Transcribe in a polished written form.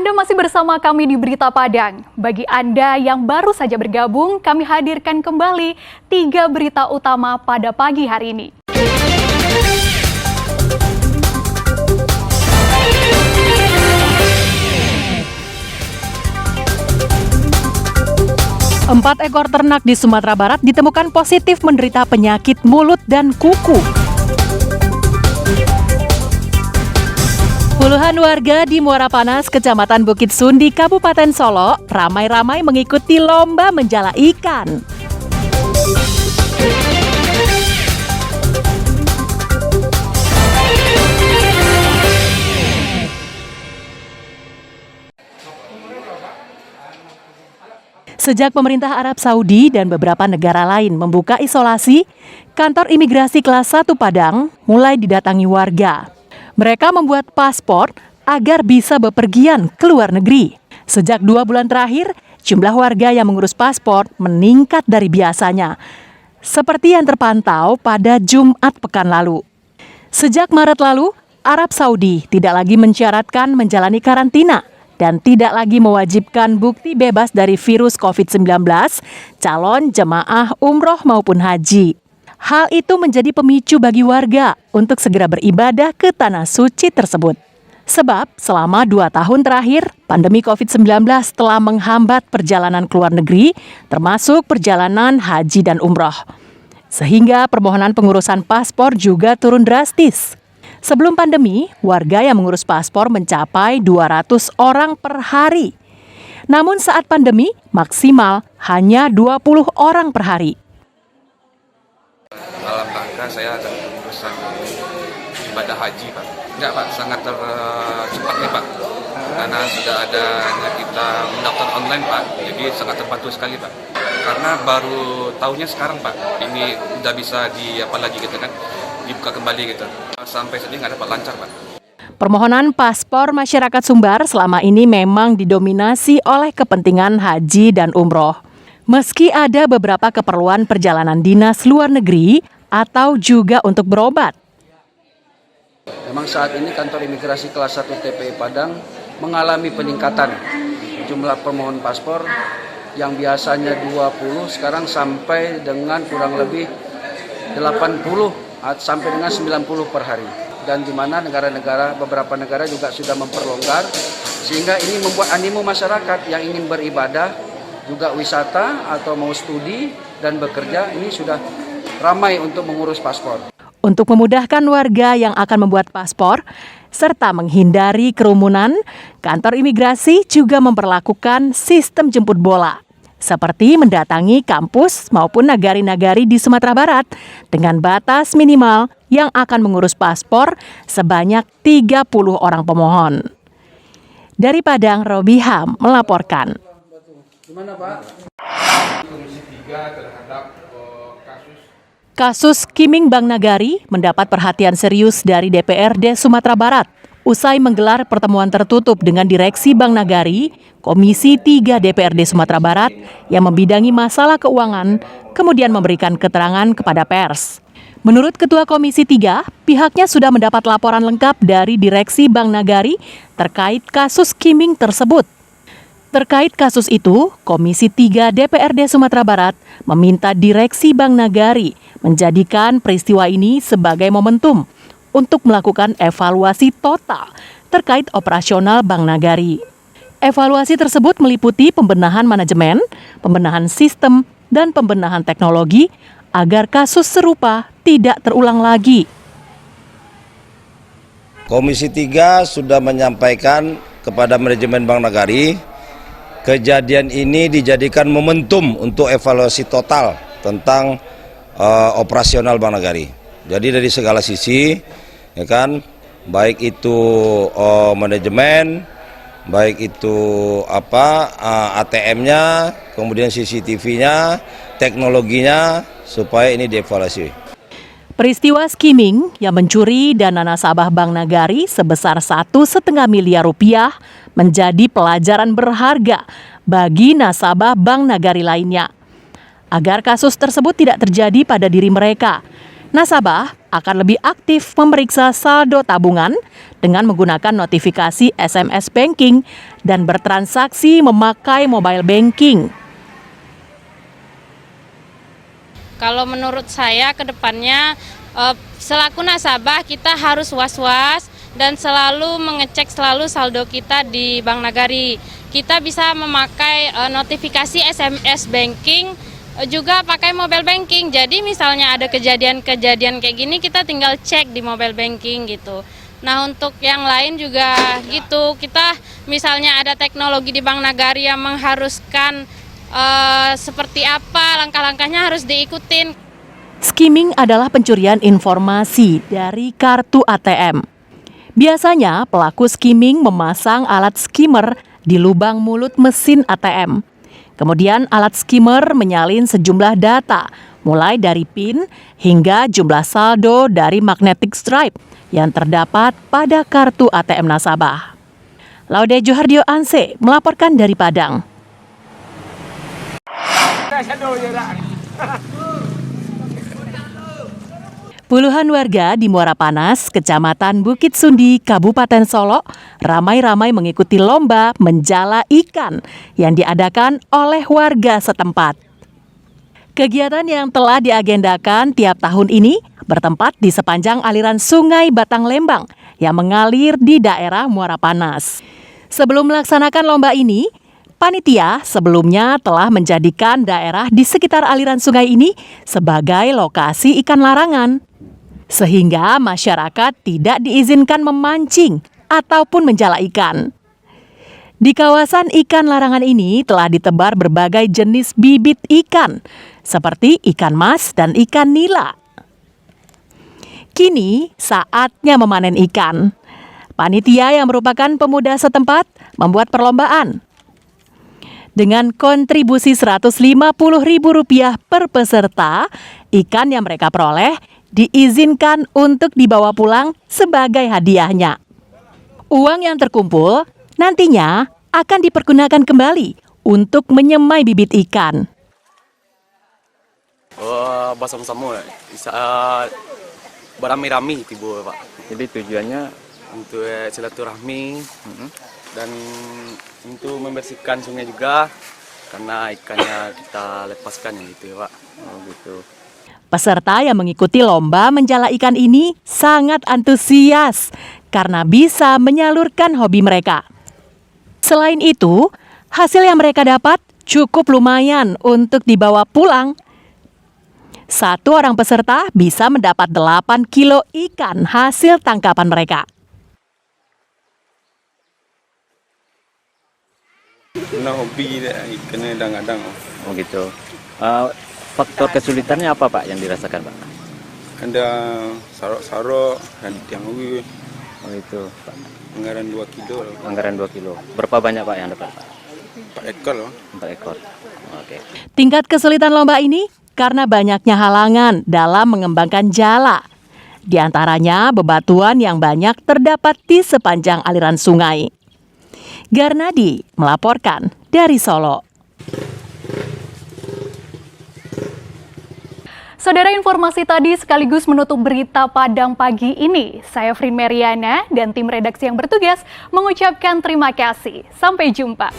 Anda masih bersama kami di Berita Padang. Bagi Anda yang baru saja bergabung, kami hadirkan kembali 3 berita utama pada pagi hari ini. Empat ekor ternak di Sumatera Barat ditemukan positif menderita penyakit mulut dan kuku. Puluhan warga di Muara Panas, Kecamatan Bukit Sundi, Kabupaten Solo, ramai-ramai mengikuti lomba menjala ikan. Sejak pemerintah Arab Saudi dan beberapa negara lain membuka isolasi, kantor imigrasi kelas 1 Padang mulai didatangi warga. Mereka membuat paspor agar bisa bepergian ke luar negeri. Sejak 2 bulan terakhir, jumlah warga yang mengurus paspor meningkat dari biasanya, seperti yang terpantau pada Jumat pekan lalu. Sejak Maret lalu, Arab Saudi tidak lagi mensyaratkan menjalani karantina dan tidak lagi mewajibkan bukti bebas dari virus COVID-19 calon jemaah umroh maupun haji. Hal itu menjadi pemicu bagi warga untuk segera beribadah ke tanah suci tersebut. Sebab selama 2 tahun terakhir, pandemi COVID-19 telah menghambat perjalanan ke luar negeri, termasuk perjalanan haji dan umroh. Sehingga permohonan pengurusan paspor juga turun drastis. Sebelum pandemi, warga yang mengurus paspor mencapai 200 orang per hari. Namun saat pandemi, maksimal hanya 20 orang per hari. Dalam rangka saya ada urusan ibadah haji, Pak. Enggak, Pak, sangat cepat nih, Pak. Karena sudah ada kita mendaftar online, Pak. Jadi sangat terbantu sekali, Pak. Karena baru tahunnya sekarang, Pak. Ini udah bisa dibuka kembali gitu. Sampai saat ini nggak dapat lancar, Pak. Permohonan paspor masyarakat Sumbar selama ini memang didominasi oleh kepentingan haji dan umroh. Meski ada beberapa keperluan perjalanan dinas luar negeri atau juga untuk berobat. Memang saat ini kantor imigrasi kelas 1 TPI Padang mengalami peningkatan jumlah permohonan paspor yang biasanya 20 sekarang sampai dengan kurang lebih 80 sampai dengan 90 per hari. Dan di mana beberapa negara juga sudah memperlonggar sehingga ini membuat animo masyarakat yang ingin beribadah juga wisata atau mau studi dan bekerja ini sudah ramai untuk mengurus paspor. Untuk memudahkan warga yang akan membuat paspor serta menghindari kerumunan, kantor imigrasi juga memperlakukan sistem jemput bola, seperti mendatangi kampus maupun nagari-nagari di Sumatera Barat dengan batas minimal yang akan mengurus paspor sebanyak 30 orang pemohon. Dari Padang, Robiham melaporkan. Gimana, Pak? Komisi 3 terhadap Kasus skimming Bank Nagari mendapat perhatian serius dari DPRD Sumatera Barat. Usai menggelar pertemuan tertutup dengan Direksi Bank Nagari, Komisi 3 DPRD Sumatera Barat yang membidangi masalah keuangan, kemudian memberikan keterangan kepada pers. Menurut Ketua Komisi 3, pihaknya sudah mendapat laporan lengkap dari Direksi Bank Nagari terkait kasus skimming tersebut. Terkait kasus itu, Komisi 3 DPRD Sumatera Barat meminta Direksi Bank Nagari menjadikan peristiwa ini sebagai momentum untuk melakukan evaluasi total terkait operasional Bank Nagari. Evaluasi tersebut meliputi pembenahan manajemen, pembenahan sistem, dan pembenahan teknologi agar kasus serupa tidak terulang lagi. Komisi 3 sudah menyampaikan kepada manajemen Bank Nagari, kejadian ini dijadikan momentum untuk evaluasi total tentang operasional Bank Nagari. Jadi dari segala sisi, ya kan, baik itu manajemen, baik itu ATM-nya, kemudian CCTV-nya, teknologinya, supaya ini dievaluasi. Peristiwa skimming yang mencuri dana nasabah Bank Nagari sebesar 1,5 miliar rupiah menjadi pelajaran berharga bagi nasabah Bank Nagari lainnya. Agar kasus tersebut tidak terjadi pada diri mereka, Nasabah akan lebih aktif memeriksa saldo tabungan dengan menggunakan notifikasi SMS banking dan bertransaksi memakai mobile banking. Kalau menurut saya ke depannya selaku nasabah kita harus was-was dan selalu mengecek selalu saldo kita di Bank Nagari. Kita bisa memakai notifikasi SMS banking, juga pakai mobile banking. Jadi misalnya ada kejadian-kejadian kayak gini kita tinggal cek di mobile banking gitu. Nah untuk yang lain juga gitu, kita misalnya ada teknologi di Bank Nagari yang mengharuskan seperti apa langkah-langkahnya harus diikutin. Skimming adalah pencurian informasi dari kartu ATM. Biasanya pelaku skimming memasang alat skimmer di lubang mulut mesin ATM. Kemudian alat skimmer menyalin sejumlah data, mulai dari PIN hingga jumlah saldo dari magnetic stripe yang terdapat pada kartu ATM nasabah. Laude Johardio Anse melaporkan dari Padang. Puluhan warga di Muara Panas, Kecamatan Bukit Sundi, Kabupaten Solok, ramai-ramai mengikuti lomba menjala ikan yang diadakan oleh warga setempat. Kegiatan yang telah diagendakan tiap tahun ini bertempat di sepanjang aliran Sungai Batang Lembang yang mengalir di daerah Muara Panas. Sebelum melaksanakan lomba ini, panitia sebelumnya telah menjadikan daerah di sekitar aliran sungai ini sebagai lokasi ikan larangan, sehingga masyarakat tidak diizinkan memancing ataupun menjala ikan. Di kawasan ikan larangan ini telah ditebar berbagai jenis bibit ikan, seperti ikan mas dan ikan nila. Kini saatnya memanen ikan. Panitia yang merupakan pemuda setempat membuat perlombaan. Dengan kontribusi Rp150.000 per peserta, ikan yang mereka peroleh diizinkan untuk dibawa pulang sebagai hadiahnya. Uang yang terkumpul nantinya akan dipergunakan kembali untuk menyemai bibit ikan. Bersama-sama, beramai-ramai tiba Pak. Jadi tujuannya untuk silaturahmi dan untuk membersihkan sungai juga karena ikannya kita lepaskan gitu ya Pak. Oh gitu. Peserta yang mengikuti lomba menjala ikan ini sangat antusias karena bisa menyalurkan hobi mereka. Selain itu, hasil yang mereka dapat cukup lumayan untuk dibawa pulang. Satu orang peserta bisa mendapat 8 kilo ikan hasil tangkapan mereka. Nah, hobi ikannya kadang-kadang. Oh gitu. Faktor kesulitannya apa Pak yang dirasakan Pak? Ada sarok-sarok dan tiang-tiang. Oh itu Pak. Anggaran 2 kilo. Anggaran 2 kilo. Berapa banyak Pak yang dapat Pak? 4 ekor loh. 4 ekor. Oke. Tingkat kesulitan lomba ini karena banyaknya halangan dalam mengembangkan jala. Di antaranya bebatuan yang banyak terdapat di sepanjang aliran sungai. Garnadi melaporkan dari Solo. Saudara, informasi tadi sekaligus menutup berita Padang pagi ini. Saya Fri Meriana dan tim redaksi yang bertugas mengucapkan terima kasih. Sampai jumpa.